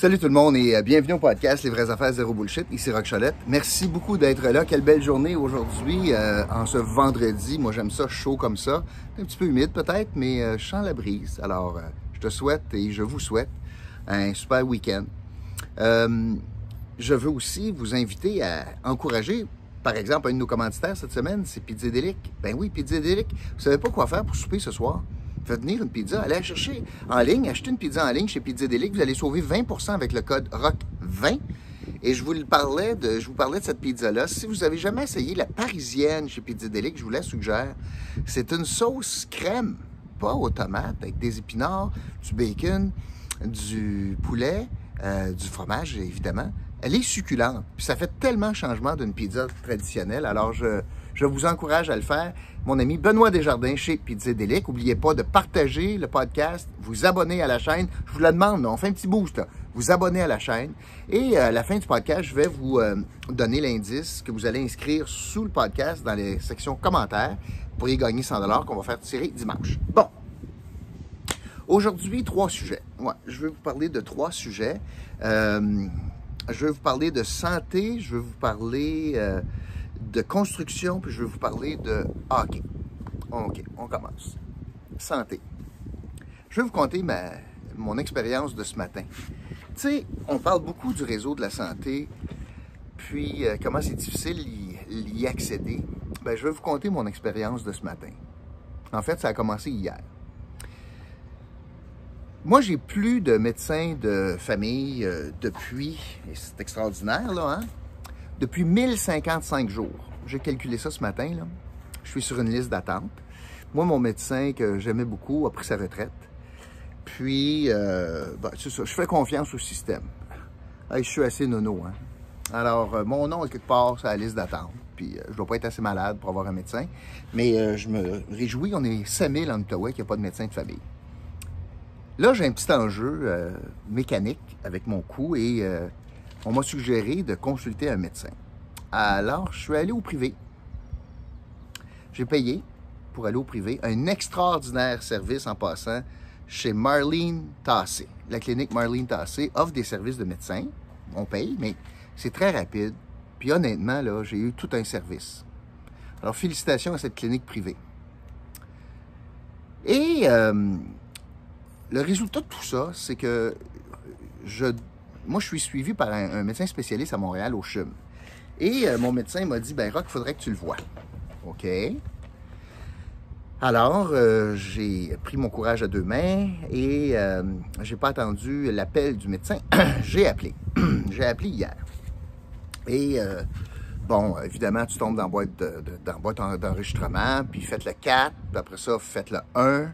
Salut tout le monde et bienvenue au podcast Les vraies affaires zéro bullshit. Ici Roch Cholette. Merci beaucoup d'être là. Quelle belle journée aujourd'hui en ce vendredi. Moi j'aime ça chaud comme ça. Un petit peu humide peut-être, mais je sens la brise. Alors je te souhaite et je vous souhaite un super week-end. Je veux aussi vous inviter à encourager, par exemple, un de nos commanditaires cette semaine, c'est Pizzadelic. Ben oui, Pizzadelic. Vous savez pas quoi faire pour souper ce soir? Faites venir une pizza, allez la chercher en ligne, achetez une pizza en ligne chez Pizzadelic, vous allez sauver 20% avec le code ROCK20. Et je vous parlais de cette pizza-là. Si vous n'avez jamais essayé la parisienne chez Pizzadelic, je vous la suggère. C'est une sauce crème, pas aux tomates, avec des épinards, du bacon, du poulet, du fromage, évidemment. Elle est succulente, puis ça fait tellement changement d'une pizza traditionnelle. Alors, je vous encourage à le faire. Mon ami Benoît Desjardins chez Pizzadelic. N'oubliez pas de partager le podcast, vous abonner à la chaîne. Je vous le demande, on fait un petit boost, là. Vous abonner à la chaîne. Et à la fin du podcast, je vais vous donner l'indice que vous allez inscrire sous le podcast dans les sections commentaires. Vous pourriez gagner 100$ qu'on va faire tirer dimanche. Bon. Aujourd'hui, 3 sujets. Ouais, je vais vous parler de 3 sujets. Je vais vous parler de santé, je vais vous parler de construction, puis je vais vous parler de hockey. OK, on commence. Santé. Je vais vous conter mon expérience de ce matin. Tu sais, on parle beaucoup du réseau de la santé, puis comment c'est difficile d'y accéder. Bien, je vais vous conter mon expérience de ce matin. En fait, ça a commencé hier. Moi, j'ai plus de médecin de famille depuis, et c'est extraordinaire, là, hein? Depuis 1055 jours. J'ai calculé ça ce matin, là. Je suis sur une liste d'attente. Moi, mon médecin que j'aimais beaucoup a pris sa retraite. Puis, c'est ça, je fais confiance au système. Hey, je suis assez nono, hein? Alors, mon nom est quelque part sur la liste d'attente. Puis, je ne dois pas être assez malade pour avoir un médecin. Mais je me réjouis, on est 5000 en Outaouais qu'il n'y a pas de médecin de famille. Là, j'ai un petit enjeu mécanique avec mon cou et on m'a suggéré de consulter un médecin. Alors, je suis allé au privé. J'ai payé pour aller au privé. Un extraordinaire service en passant chez Marlene Tassé. La clinique Marlene Tassé offre des services de médecin. On paye, mais c'est très rapide. Puis honnêtement, là, j'ai eu tout un service. Alors, félicitations à cette clinique privée. Et le résultat de tout ça, c'est que moi, je suis suivi par un médecin spécialiste à Montréal, au CHUM. Et mon médecin m'a dit, ben Roch, il faudrait que tu le vois. OK. Alors, j'ai pris mon courage à 2 mains et j'ai pas attendu l'appel du médecin. J'ai appelé. J'ai appelé hier. Et bon, évidemment, tu tombes dans la boîte d'enregistrement, puis faites le 4, puis après ça, faites le 1.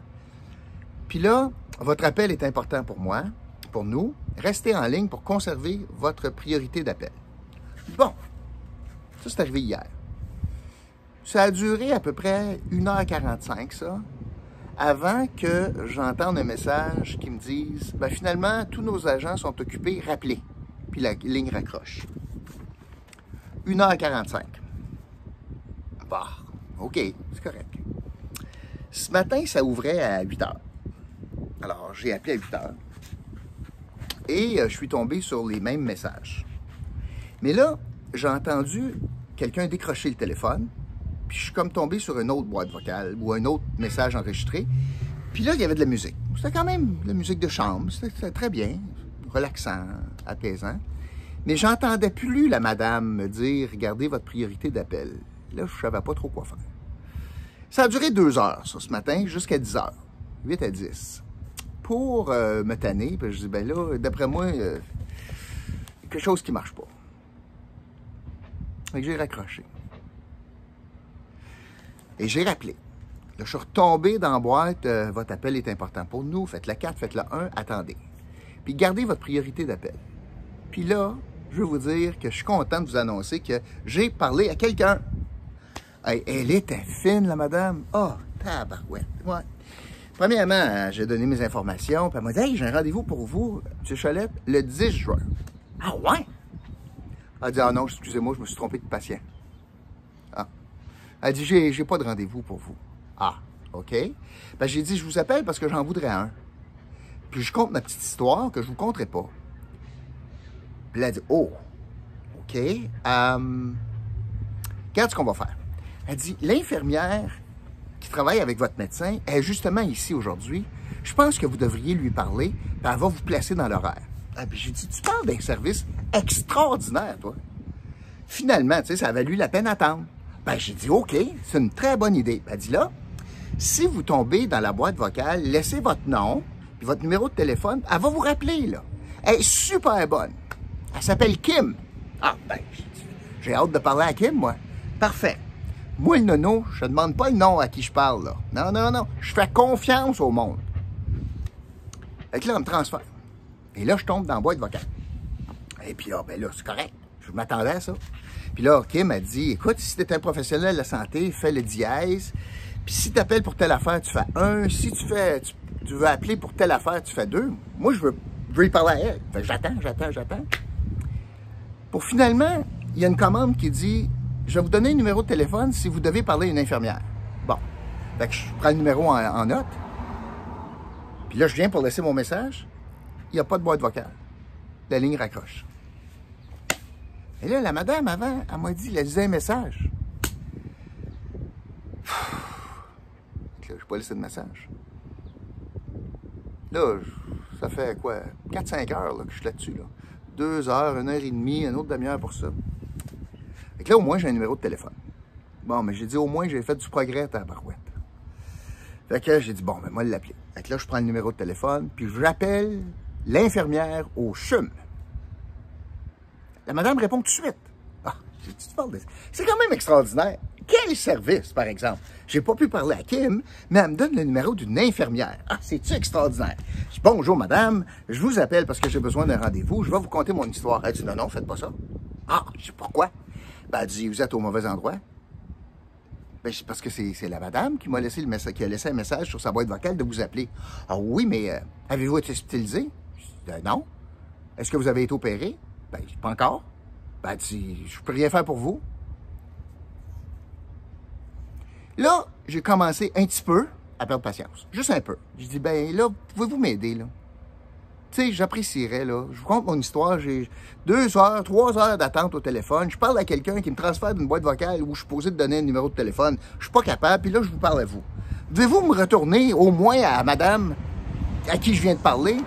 Puis là, votre appel est important pour moi, pour nous. Restez en ligne pour conserver votre priorité d'appel. Bon, ça c'est arrivé hier. Ça a duré à peu près 1h45, ça, avant que j'entende un message qui me dise « Ben finalement, tous nos agents sont occupés, rappelez. » Puis la ligne raccroche. 1h45. Bah, OK, c'est correct. Ce matin, ça ouvrait à 8h. Alors, j'ai appelé à 8h. Et je suis tombé sur les mêmes messages. Mais là, j'ai entendu quelqu'un décrocher le téléphone, puis je suis comme tombé sur une autre boîte vocale ou un autre message enregistré. Puis là, il y avait de la musique. C'était quand même de la musique de chambre. C'était très bien, relaxant, apaisant. Mais j'entendais plus la madame me dire « Regardez votre priorité d'appel ». Là, je ne savais pas trop quoi faire. Ça a duré 2 heures, ça, ce matin, jusqu'à 10 heures. 8 à 10. Pour me tanner, puis je dis, ben là, d'après moi, il y a quelque chose qui ne marche pas. Fait que j'ai raccroché. Et j'ai rappelé. Là, je suis retombé dans la boîte, votre appel est important pour nous, faites le 4, faites le 1, attendez. Puis gardez votre priorité d'appel. Puis là, je veux vous dire que je suis content de vous annoncer que j'ai parlé à quelqu'un. Hey, elle était fine, la madame. Oh, tabarouette. Ouais. Premièrement, j'ai donné mes informations, puis elle m'a dit « Hey, j'ai un rendez-vous pour vous, M. Cholette, le 10 juin. » Ah ouais? Elle a dit « Ah non, excusez-moi, je me suis trompé de patient. » Ah. Elle a dit « J'ai pas de rendez-vous pour vous. » Ah, OK. Ben, j'ai dit « Je vous appelle parce que j'en voudrais un. » Puis je compte ma petite histoire que je vous conterai pas. Puis là, elle dit, oh, OK. Regarde ce qu'on va faire. Elle dit, l'infirmière qui travaille avec votre médecin est justement ici aujourd'hui. Je pense que vous devriez lui parler, puis elle va vous placer dans l'horaire. Ah, puis j'ai dit, tu parles d'un service extraordinaire, toi. Finalement, tu sais, ça a valu la peine d'attendre. Ben, j'ai dit, OK, c'est une très bonne idée. Elle dit là, si vous tombez dans la boîte vocale, laissez votre nom, puis votre numéro de téléphone, elle va vous rappeler, là. Elle est super bonne. Elle s'appelle Kim. Ah, ben, j'ai hâte de parler à Kim, moi. Parfait. Moi, le nono, je ne demande pas le nom à qui je parle, là. Non, non, non. Je fais confiance au monde. Fait que là, on me transfère. Et là, je tombe dans la boîte vocale. Et puis là, ben là, c'est correct. Je m'attendais à ça. Puis là, Kim a dit, écoute, si tu es un professionnel de la santé, fais le dièse. Puis si tu appelles pour telle affaire, tu fais 1. Si tu veux appeler pour telle affaire, tu fais 2. Moi, je veux y parler à elle. Fait que j'attends. Pour finalement, il y a une commande qui dit, je vais vous donner un numéro de téléphone si vous devez parler à une infirmière. Bon. Fait que je prends le numéro en note. Puis là, je viens pour laisser mon message. Il n'y a pas de boîte vocale. La ligne raccroche. Et là, la madame, avant, elle m'a dit, elle lisait un message. Je n'ai pas laissé de message. Là, ça fait quoi? 4-5 heures là, que je suis là-dessus. Là. 2 heures, 1 heure et demie, une autre demi-heure pour ça. Fait que là, au moins, j'ai un numéro de téléphone. Bon, mais j'ai dit au moins que j'ai fait du progrès à Tabarouette. Fait que j'ai dit, bon, ben moi, l'appeler. Fait que là, je prends le numéro de téléphone, puis j'appelle l'infirmière au CHUM. La madame répond tout de suite. Ah, tu parles de... C'est quand même extraordinaire. Quel service, par exemple? J'ai pas pu parler à Kim, mais elle me donne le numéro d'une infirmière. Ah, c'est-tu extraordinaire? Je dis, bonjour, madame, je vous appelle parce que j'ai besoin d'un rendez-vous. Je vais vous conter mon histoire. Elle dit, non, faites pas ça. Ah, je dis, pourquoi? Ben, elle dit, vous êtes au mauvais endroit. Ben, c'est parce que c'est la madame qui m'a laissé le message, qui a laissé un message sur sa boîte vocale de vous appeler. Ah oui, mais avez-vous été hospitalisé? Je dis, non. Est-ce que vous avez été opéré? Ben, pas encore. Ben, elle dit, je peux rien faire pour vous. Là, j'ai commencé un petit peu à perdre patience. Juste un peu. Je dis, ben là, pouvez-vous m'aider, là? Tu sais, j'apprécierais, là. Je vous conte mon histoire. J'ai 2 heures, 3 heures d'attente au téléphone. Je parle à quelqu'un qui me transfère d'une boîte vocale où je suis posé de donner un numéro de téléphone. Je suis pas capable, puis là, je vous parle à vous. Devez-vous me retourner au moins à madame à qui je viens de parler?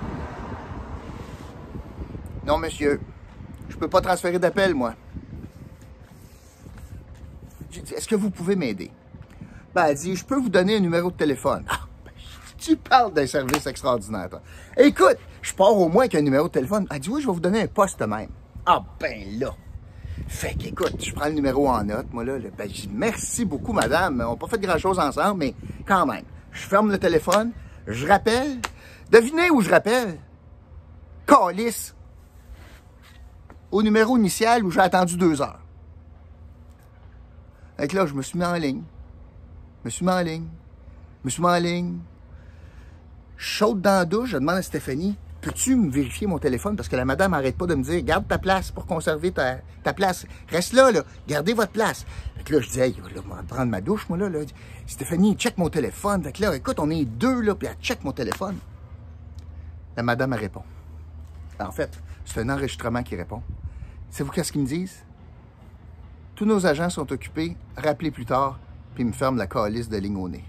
Non, monsieur. Je peux pas transférer d'appel, moi. J'ai dit, est-ce que vous pouvez m'aider? Ben, elle dit, je peux vous donner un numéro de téléphone. Ah, ben, tu parles d'un service extraordinaire, toi. Écoute, je pars au moins avec un numéro de téléphone. Elle dit, oui, je vais vous donner un poste même. Ah, ben là. Fait qu'écoute, je prends le numéro en note, moi, là. Ben, je dis, merci beaucoup, madame. On n'a pas fait grand-chose ensemble, mais quand même. Je ferme le téléphone, je rappelle. Devinez où je rappelle? Calice. Au numéro initial où j'ai attendu 2 heures. Fait que là, je me suis mis en ligne. Je Chaude dans la douche, je demande à Stéphanie, peux-tu me vérifier mon téléphone? Parce que la madame n'arrête pas de me dire, garde ta place pour conserver ta place. Reste là, gardez votre place. Fait que là, je dis, hey, je vais prendre ma douche, moi, là. Stéphanie, check mon téléphone. Fait que là, écoute, on est 2, là, puis elle check mon téléphone. La madame, elle répond. En fait, c'est un enregistrement qui répond. Savez-vous qu'est-ce qu'ils me disent? Tous nos agents sont occupés, rappelez plus tard, puis ils me ferment la calice de ligne au nez.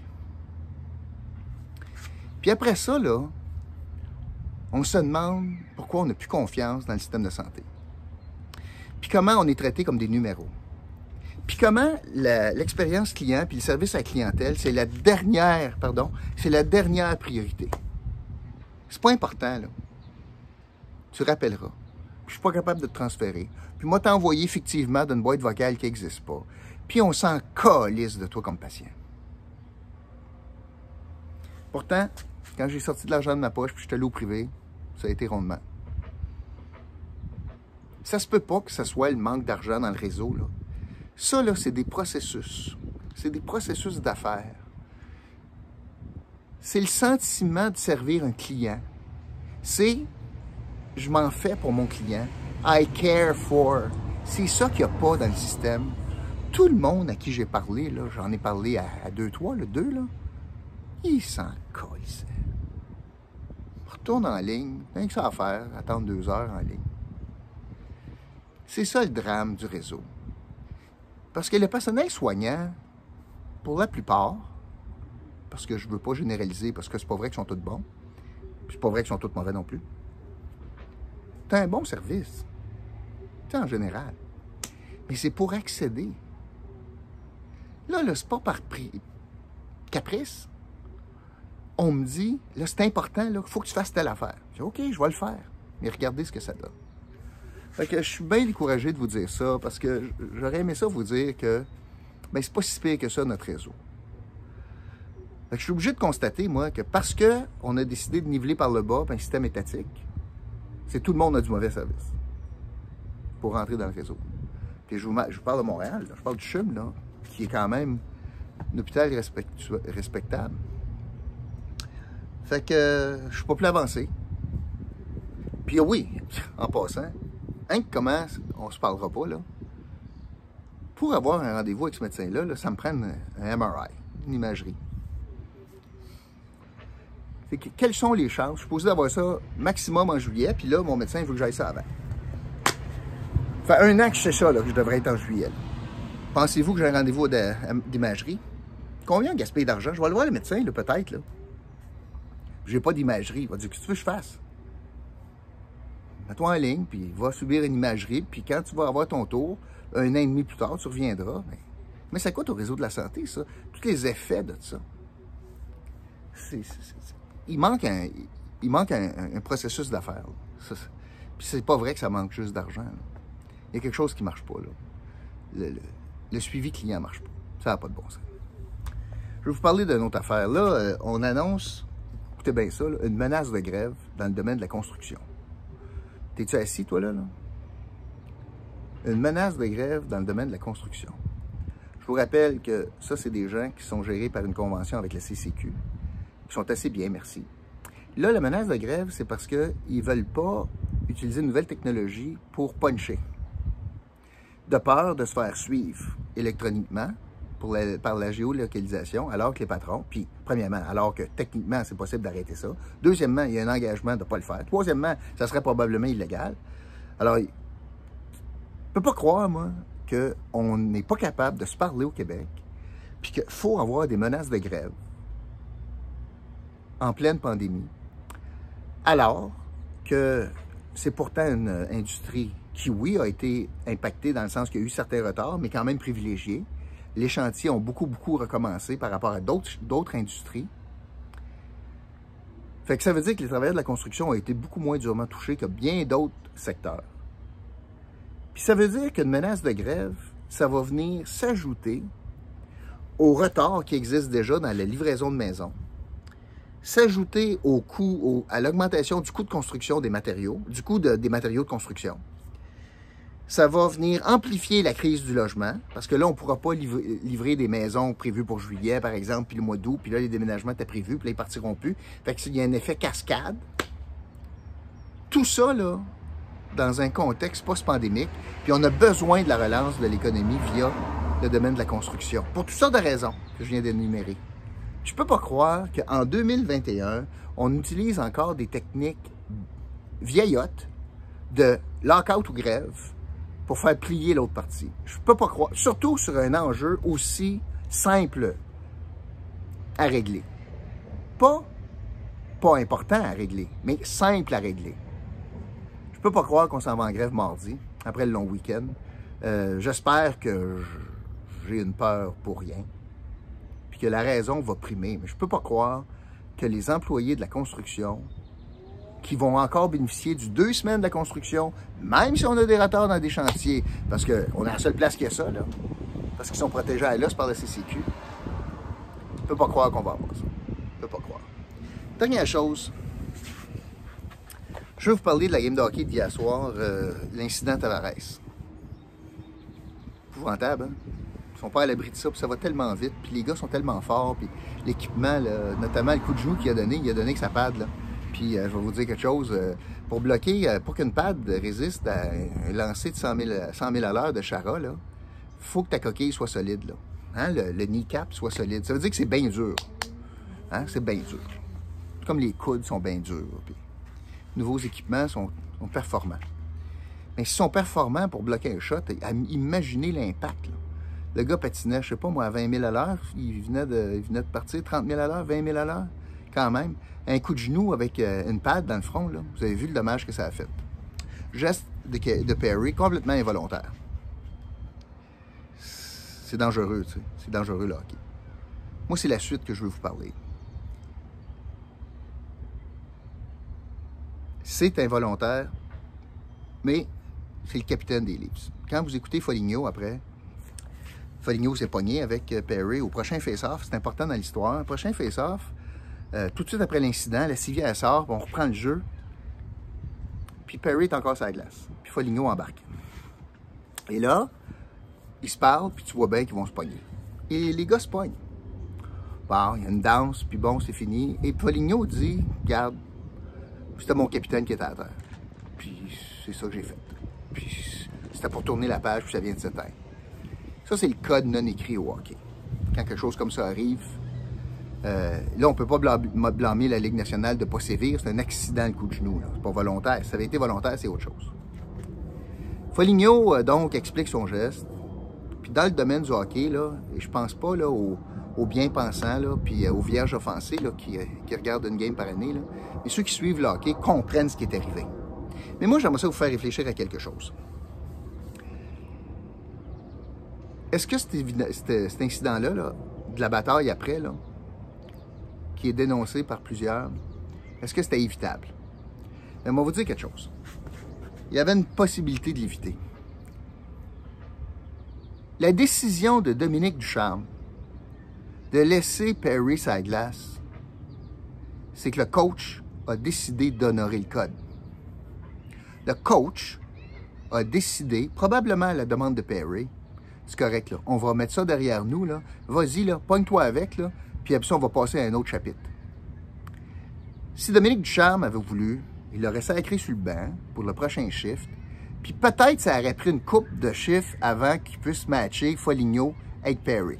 Puis après ça, là, on se demande pourquoi on n'a plus confiance dans le système de santé. Puis comment on est traité comme des numéros. Puis comment l'expérience client puis le service à la clientèle, c'est la dernière priorité. C'est pas important, là. Tu rappelleras. Puis je suis pas capable de te transférer. Puis moi, t'as envoyé effectivement d'une boîte vocale qui n'existe pas. Puis on s'en calisse de toi comme patient. Pourtant, quand j'ai sorti de l'argent de ma poche puis je suis allé au privé, ça a été rondement. Ça se peut pas que ce soit le manque d'argent dans le réseau, là. Ça, là, c'est des processus. C'est des processus d'affaires. C'est le sentiment de servir un client. C'est je m'en fais pour mon client. I care for. C'est ça qu'il n'y a pas dans le système. Tout le monde à qui j'ai parlé, là, j'en ai parlé à 2-3, là, 2, là, ils s'en colissent. Retourne en ligne, rien que ça à faire, attendre 2 heures en ligne. C'est ça le drame du réseau. Parce que le personnel soignant, pour la plupart, parce que je ne veux pas généraliser, parce que c'est pas vrai qu'ils sont tous bons, puis c'est pas vrai qu'ils sont tous mauvais non plus. C'est un bon service, en général. Mais c'est pour accéder. Là, c'est pas par caprice. On me dit, là, c'est important, il faut que tu fasses telle affaire. Je dis, OK, je vais le faire. Mais regardez ce que ça donne. Fait que je suis bien découragé de vous dire ça, parce que j'aurais aimé ça vous dire que ben, c'est pas si pire que ça, notre réseau. Fait que je suis obligé de constater, moi, que parce qu'on a décidé de niveler par le bas un système étatique, c'est tout le monde a du mauvais service pour rentrer dans le réseau. Puis je vous parle de Montréal, là, je parle du CHUM, là, qui est quand même un hôpital respectable. Fait que je suis pas plus avancé. Puis oui, en passant, comment on se parlera pas, là. Pour avoir un rendez-vous avec ce médecin-là, là, ça me prend un MRI, une imagerie. Fait que, quelles sont les chances? Je suis supposé d'avoir ça maximum en juillet, puis là, mon médecin veut que j'aille ça avant. Ça fait 1 an que je sais ça, là, que je devrais être en juillet. Pensez-vous que j'ai un rendez-vous d'imagerie? Combien gaspiller d'argent? Je vais aller voir le médecin, là, peut-être, là. J'ai pas d'imagerie. Il va dire, qu'est-ce que tu veux que je fasse? Mets-toi en ligne, puis va subir une imagerie, puis quand tu vas avoir ton tour, 1 an et demi plus tard, tu reviendras. Mais ça coûte au réseau de la santé, ça. Tous les effets de ça. Il manque un processus d'affaires. Puis c'est pas vrai que ça manque juste d'argent. Il y a quelque chose qui marche pas, là. Le suivi client marche pas. Ça n'a pas de bon sens. Je vais vous parler d'une autre affaire. Là, on annonce, écoutez bien ça, là, une menace de grève dans le domaine de la construction. T'es-tu assis, toi, là? Une menace de grève dans le domaine de la construction. Je vous rappelle que ça, c'est des gens qui sont gérés par une convention avec la CCQ, qui sont assez bien, merci. Là, la menace de grève, c'est parce qu'ils ne veulent pas utiliser une nouvelle technologie pour puncher. De peur de se faire suivre électroniquement par la géolocalisation, alors que les patrons, puis premièrement, alors que techniquement, c'est possible d'arrêter ça. Deuxièmement, il y a un engagement de ne pas le faire. Troisièmement, ça serait probablement illégal. Alors, je ne peux pas croire, moi, qu'on n'est pas capable de se parler au Québec, puis qu'il faut avoir des menaces de grève en pleine pandémie, alors que c'est pourtant une industrie qui, oui, a été impactée dans le sens qu'il y a eu certains retards, mais quand même privilégiés. Les chantiers ont beaucoup recommencé par rapport à d'autres industries. Fait que ça veut dire que les travailleurs de la construction ont été beaucoup moins durement touchés que bien d'autres secteurs. Puis ça veut dire qu'une menace de grève, ça va venir s'ajouter au retard qui existe déjà dans la livraison de maisons, s'ajouter au coût, à l'augmentation du coût de construction des matériaux, du coût des matériaux de construction. Ça va venir amplifier la crise du logement, parce que là, on ne pourra pas livrer des maisons prévues pour juillet, par exemple, puis le mois d'août, puis là, les déménagements étaient prévus, puis là, ils partiront plus. Fait qu'il y a un effet cascade. Tout ça, là, dans un contexte post-pandémique, puis on a besoin de la relance de l'économie via le domaine de la construction, pour toutes sortes de raisons que je viens d'énumérer. Je ne peux pas croire qu'en 2021, on utilise encore des techniques vieillottes de lockout ou grève pour faire plier l'autre partie. Je ne peux pas croire, surtout sur un enjeu aussi simple à régler. Pas important à régler, mais simple à régler. Je ne peux pas croire qu'on s'en va en grève mardi, après le long week-end. J'espère que j'ai une peur pour rien, puis que la raison va primer. Mais je ne peux pas croire que les employés de la construction qui vont encore bénéficier du 2 semaines de la construction, même si on a des retards dans des chantiers, parce qu'on a la seule place qui a ça, là, parce qu'ils sont protégés à l'os par la CCQ. Je ne peux pas croire qu'on va avoir ça. Je ne peux pas croire. Dernière chose, je veux vous parler de la game de hockey d'hier soir, l'incident Tavares. Épouvantable, hein? Ils sont pas à l'abri de ça, puis ça va tellement vite, puis les gars sont tellement forts, puis l'équipement, notamment le coup de genou qu'il a donné avec sa pad, là. Puis je vais vous dire quelque chose, pour bloquer, pour qu'une pad résiste à un lancer de 100 000 à l'heure de Chara, il faut que ta coquille soit solide, là. Hein? Le kneecap soit solide. Ça veut dire que c'est bien dur. Hein? C'est bien dur. Comme les coudes sont bien durs. Puis, les nouveaux équipements sont performants. Mais s'ils sont performants pour bloquer un shot, imaginez l'impact. Le gars patinait, je sais pas moi, à 20 000 à l'heure. Il venait de partir 30 000 à l'heure, 20 000 à l'heure, quand même. Un coup de genou avec une patte dans le front, là. Vous avez vu le dommage que ça a fait. Geste de Perry, complètement involontaire. C'est dangereux, tu sais. C'est dangereux, le hockey. Moi, c'est la suite que je veux vous parler. C'est involontaire, mais c'est le capitaine des Leafs. Quand vous écoutez Foligno après, Foligno s'est pogné avec Perry au prochain face-off. C'est important dans l'histoire. Le prochain face-off, tout de suite après l'incident, la civière sort, on reprend le jeu. Puis Perry est encore sur la glace. Puis Foligno embarque. Et là, ils se parlent, puis tu vois bien qu'ils vont se pogner. Et les gars se pognent. Bon, il y a une danse, puis bon, c'est fini. Et Foligno dit, regarde, c'était mon capitaine qui était à terre. Puis c'est ça que j'ai fait. Puis c'était pour tourner la page, puis ça vient de s'éteindre. Ça, c'est le code non écrit au hockey. Quand quelque chose comme ça arrive, là, on ne peut pas blâmer la Ligue nationale de ne pas sévir. C'est un accident, le coup de genou. C'est pas volontaire. Si ça avait été volontaire, c'est autre chose. Foligno, donc, explique son geste. Puis dans le domaine du hockey, là, et je pense pas là, aux bien-pensants, là, puis aux vierges offensés là, qui regardent une game par année, là, mais ceux qui suivent le hockey comprennent ce qui est arrivé. Mais moi, j'aimerais ça vous faire réfléchir à quelque chose. Est-ce que cet incident-là, là, de la bataille après, là, qui est dénoncé par plusieurs, est-ce que c'était évitable? Mais on va vous dire quelque chose. Il y avait une possibilité de l'éviter. La décision de Dominique Ducharme de laisser Perry sur la glace, c'est que le coach a décidé d'honorer le code. Le coach a décidé, probablement à la demande de Perry, c'est correct, là, on va mettre ça derrière nous, là, vas-y, là, pogne-toi avec, là, puis après ça, on va passer à un autre chapitre. Si Dominique Ducharme avait voulu, il l'aurait sacré sur le banc pour le prochain shift, puis peut-être ça aurait pris une coupe de chiffres avant qu'il puisse matcher Foligno avec Perry.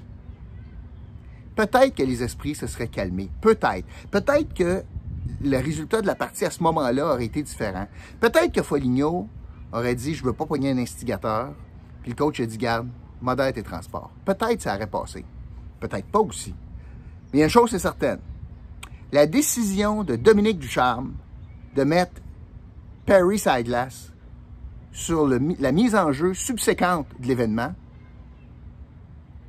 Peut-être que les esprits se seraient calmés. Peut-être. Peut-être que le résultat de la partie à ce moment-là aurait été différent. Peut-être que Foligno aurait dit « Je ne veux pas pogner un instigateur », puis le coach a dit « Garde, modère tes transports ». Peut-être que ça aurait passé. Peut-être pas aussi. Mais une chose est certaine. La décision de Dominique Ducharme de mettre Perry sur la glace sur la mise en jeu subséquente de l'événement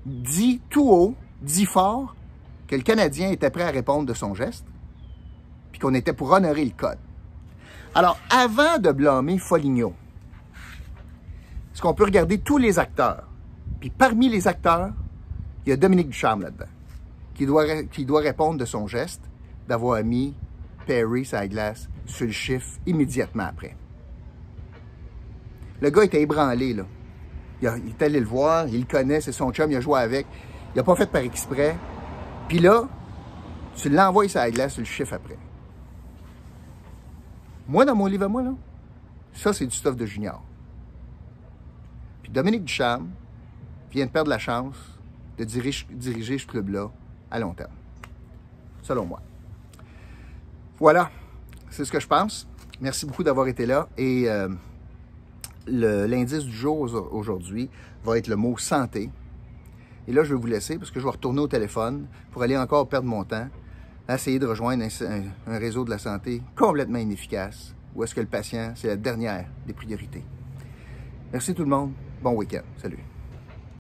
dit tout haut, dit fort, que le Canadien était prêt à répondre de son geste, puis qu'on était pour honorer le code. Alors, avant de blâmer Foligno, est-ce qu'on peut regarder tous les acteurs? Puis parmi les acteurs, il y a Dominique Ducharme là-dedans, qui doit répondre de son geste d'avoir mis Perry sur la glace sur le chiffre immédiatement après. Le gars était ébranlé, là. Il est allé le voir, il le connaît, c'est son chum, il a joué avec. Il n'a pas fait par exprès. Puis là, tu l'envoies sur la glace sur le chiffre après. Moi, dans mon livre à moi, là, ça, c'est du stuff de junior. Puis Dominique Ducharme vient de perdre la chance de diriger ce club-là à long terme. Selon moi. Voilà, c'est ce que je pense. Merci beaucoup d'avoir été là. Et l'indice du jour aujourd'hui va être le mot « santé ». Et là, je vais vous laisser parce que je vais retourner au téléphone pour aller encore perdre mon temps à essayer de rejoindre un réseau de la santé complètement inefficace où est-ce que le patient, c'est la dernière des priorités. Merci tout le monde. Bon week-end. Salut.